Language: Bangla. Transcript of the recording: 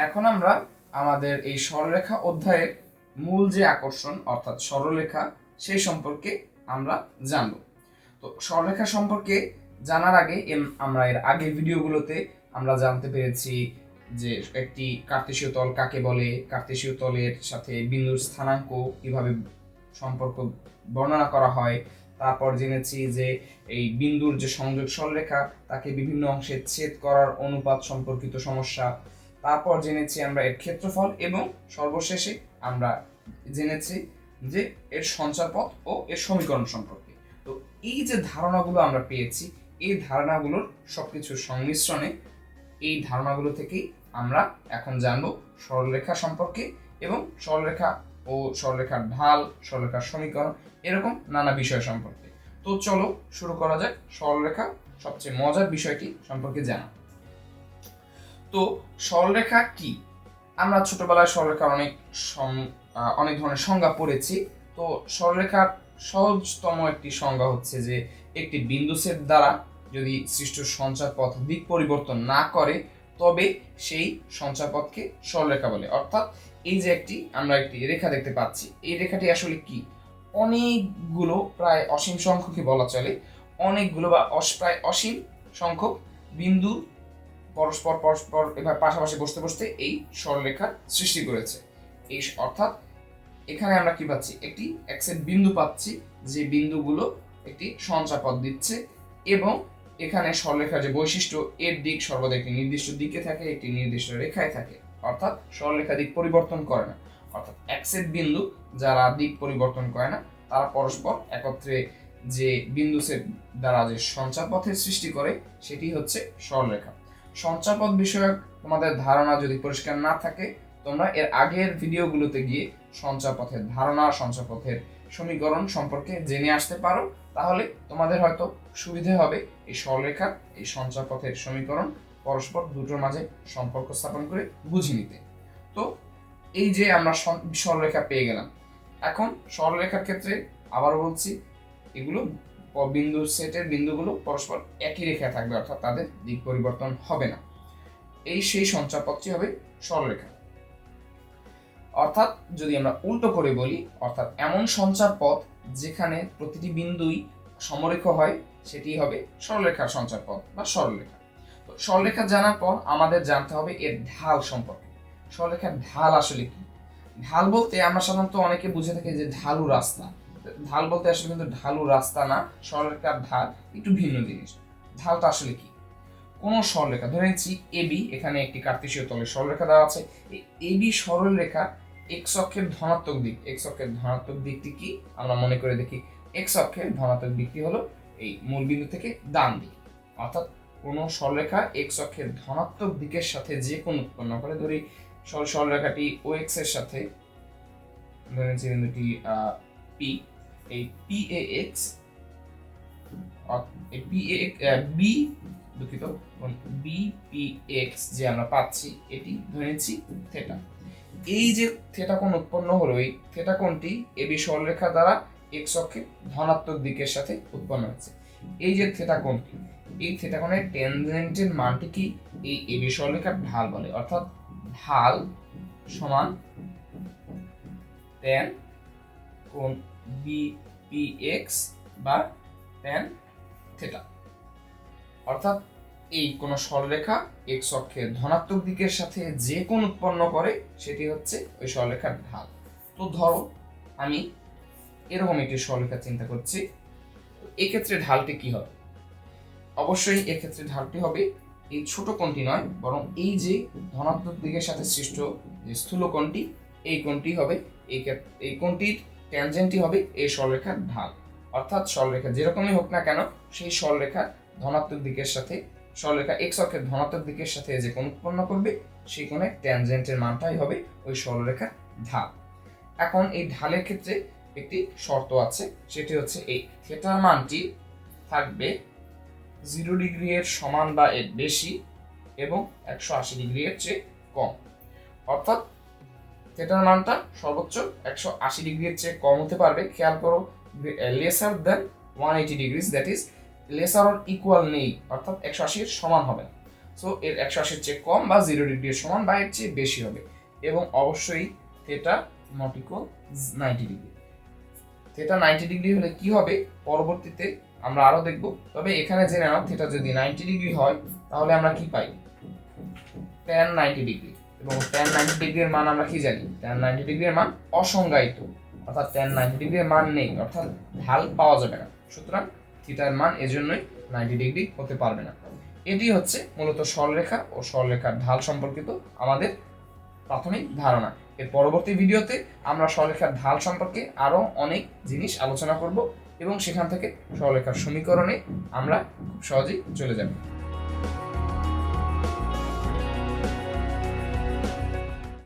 এখন আমরা আমাদের এই সরলরেখা অধ্যায়ের মূল যে আকর্ষণ অর্থাৎ সরলরেখা সেই সম্পর্কে আমরা জানব। তো সরলরেখা সম্পর্কে জানার আগে আমরা এর আগের ভিডিওগুলোতে আমরা জানতে পেরেছি যে একটি কার্তেশীয় তল কাকে বলে, কার্তেশীয় তলের সাথে বিন্দুর স্থানাঙ্ক কিভাবে সম্পর্ক বর্ণনা করা হয়। তারপর জেনেছি যে এই বিন্দুর যে সংযোগ সরলরেখা তাকে বিভিন্ন অংশে ছেদ করার অনুপাত সম্পর্কিত সমস্যা। তারপর জেনেছি আমরা এর ক্ষেত্রফল এবং সর্বশেষে আমরা জেনেছি যে এর সঞ্চারপথ ও এর সমীকরণ সম্পর্কে। তো এই যে ধারণাগুলো আমরা পেয়েছি, এই ধারণাগুলোর সবকিছুর সংমিশ্রণে এই ধারণাগুলো থেকেই আমরা এখন জানবো সরলরেখা সম্পর্কে এবং সরলরেখা ও সরলরেখার ঢাল, সরলরেখার সমীকরণ, এরকম নানা বিষয় সম্পর্কে। তো চলো শুরু করা যাক সরলরেখা সবচেয়ে মজার বিষয়টি সম্পর্কে জানা। তো সরলরেখা কি? আমরা ছোটবেলায় সরলরেখার অনেক ধরনের সংজ্ঞা পড়েছি। তো সরলরেখার সহজতম একটি সংজ্ঞা হচ্ছে যে একটি বিন্দু সেট দ্বারা যদি সৃষ্ট সঞ্চারপথ দিক পরিবর্তন না করে তবে সেই সঞ্চারপথকে সরলরেখা বলে। অর্থাৎ এই যে আমরা একটি রেখা দেখতে পাচ্ছি, এই রেখাটি আসলে কি? অনেকগুলো, প্রায় অসীম সংখ্যকই বলা চলে, অনেকগুলো বা প্রায় অসীম সংখ্যক বিন্দু পরস্পর পরস্পর এভাবে পাশাপাশি বসতে বসতে এই সরলরেখার সৃষ্টি করেছে। এই অর্থাৎ এখানে আমরা কি পাচ্ছি? একটি এক্সেট বিন্দু পাচ্ছি, যে বিন্দুগুলো একটি সঞ্চারপথ দিচ্ছে এবং এখানে সরলরেখার যে বৈশিষ্ট্য, এর দিক সর্বদা একটি নির্দিষ্ট দিকে থাকে, একটি নির্দিষ্ট রেখায় থাকে, অর্থাৎ সরলরেখা দিক পরিবর্তন করে না। অর্থাৎ এক্সেট বিন্দু যারা দিক পরিবর্তন করে না তারা পরস্পর একত্রে যে বিন্দু সেট দ্বারা যে সঞ্চারপথের সৃষ্টি করে সেটি হচ্ছে সরলরেখা। সঞ্চারপথ বিষয়ক তোমাদের ধারণা যদি পরিষ্কার না থাকে, তোমরা এর আগের ভিডিওগুলোতে গিয়ে সঞ্চারপথের ধারণা, সঞ্চারপথের সমীকরণ সম্পর্কে জেনে আসতে পারো। তাহলে তোমাদের হয়তো সুবিধে হবে এই সরলরেখার এই সঞ্চারপথের সমীকরণ পরস্পর দুটোর মাঝে সম্পর্ক স্থাপন করে বুঝে নিতে। তো এই যে আমরা সরলরেখা পেয়ে গেলাম, এখন সরলরেখার ক্ষেত্রে আবার বলছি, এগুলো বিন্দু সেটের বিন্দুগুলো পরস্পর একই রেখায় থাকবে, অর্থাৎ তাদের দিক পরিবর্তন হবে না। সেই সঞ্চারপথটি হবে সরলরেখা। অর্থাৎ যদি আমরা উল্টো করে বলি, অর্থাৎ এমন সঞ্চারপথ যেখানে প্রতিটি বিন্দুই সমরেখ হয়, সেটি হবে সরলরেখার সঞ্চারপথ বা সরলরেখা। তো সরলরেখা জানার পর আমাদের জানতে হবে এর ঢাল সম্পর্কে। সরলরেখার ঢাল আসলে কি? ঢাল বলতে আমরা সাধারণত অনেকে বুঝে থাকি যে ঢালু রাস্তা। ঢাল বলতে আসলে কিন্তু ঢালু রাস্তা না, সরলরেখার ঢাল একটু ভিন্ন জিনিস। ঢালটা আসলে কি? কোন সরলরেখা, ধরে নিচ্ছি এবি, এখানে একটি কার্তেশীয় তলের সরলরেখা দেওয়া আছে। এই এবি সরলরেখা এক্স অক্ষের ধনাত্মক দিক, এক্স অক্ষের ধনাত্মক দিকটি কি আমরা মনে করে দেখি। এক্স অক্ষের ধনাত্মক দিকটি হলো এই মূল বিন্দু থেকে ডান দিক। অর্থাৎ কোন সরলরেখা এক্স অক্ষের ধনাত্মক দিকের সাথে যে কোন উৎপন্ন করে, ধরি সরলরেখাটি ও এক্স এর সাথে, ধরে নিচ্ছি বিন্দুটি পি, এই পি এ এক্স, এই পি এ বি, দুঃখিত, বিপিএক্স যে আমরা পাচ্ছি এটি ধরে নিচ্ছি থেটা। এই যে থেটা কোণ উৎপন্ন হলো, এই থেটা কোণটি এবি সরলরেখা দ্বারা এক্স অক্ষের ধনাত্মক দিকের সাথে উৎপন্ন হচ্ছে। এই যে থেটা কোণটি, এই থেটা কোণের ট্যানজেন্টের মানটি কি এই এবি সরলরেখার ঢাল বলে। অর্থাৎ ঢাল সমান ট্যান কোণ বিপিএক্স বা ট্যান থেটা। অর্থাৎ এই কোন সরলরেখা এক্স অক্ষের ধনাত্মক দিকের সাথে যে কোণ উৎপন্ন করে সেটি হচ্ছে ওই সরলরেখার ঢাল। তো ধরো আমি এরকম একটি সরলরেখা চিন্তা করছি, এক্ষেত্রে ঢালটি কি হবে? অবশ্যই এক্ষেত্রে ঢালটি হবে এই ছোট কোণটি নয়, বরং এই যে ধনাত্মক দিকের সাথে সৃষ্ট যে স্থূল কোণটি, এই কোণটি হবে, এই কোণটির ট্যানজেন্টই হবে এই সরলরেখার ঢাল। অর্থাৎ সরলরেখা যেরকমই হোক না কেন, সেই সরলরেখা ধনাত্মক দিকের সাথে, সরলরেখা এক্স অক্ষের ধনাত্মক দিকের সাথে যে কোণ উৎপন্ন করবে সেই কোণের ট্যানজেন্টের মানটাই হবে ওই সরলরেখার ঢাল। এখন এই ঢালের ক্ষেত্রে একটি শর্ত আছে, সেটি হচ্ছে এই থেটার মানটি থাকবে 0 ডিগ্রি এর সমান বা এর বেশি এবং 180 ডিগ্রি এর চেয়ে কম। অর্থাৎ থেটার মানটা সর্বোচ্চ 180 ডিগ্রির চেয়ে কম হতে পারবে। খেয়াল করো, lesser than 180 degrees, that is lesser or equal নেই, অর্থাৎ 180 এর সমান হবে না। সো এর 180 চেয়ে কম বা 0 ডিগ্রি এর সমান বা এর চেয়ে বেশি হবে। এবং অবশ্যই theta not equal 90 degree. Theta 90 degree হলে কি হবে পরবর্তীতে আমরা আরো দেখব। তবে এখানে জেনে নাও থিটা যদি 90 ডিগ্রি হয় তাহলে আমরা কি পাই tan 90 ডিগ্রি। এবং tan 90 ডিগ্রির মান আমরা কি জানি, tan 90 ডিগ্রির মান অসংজ্ঞায়িত, অর্থাৎ tan 90 ডিগ্রির মান নেই, অর্থাৎ ঢাল পাওয়া যাবে না। সুতরাং থিটার মান এজন্যই 90 ডিগ্রি হতে পারবে না। এটি হচ্ছে মূলত সরলরেখা ও সরলরেখার ঢাল সম্পর্কিত আমাদের প্রাথমিক ধারণা। এর পরবর্তী ভিডিওতে আমরা সরলরেখার ঢাল সম্পর্কে আরো অনেক জিনিস আলোচনা করব এবং সেখান থেকে সরলরেখার সমীকরণে আমরা খুব সহজেই চলে যাব।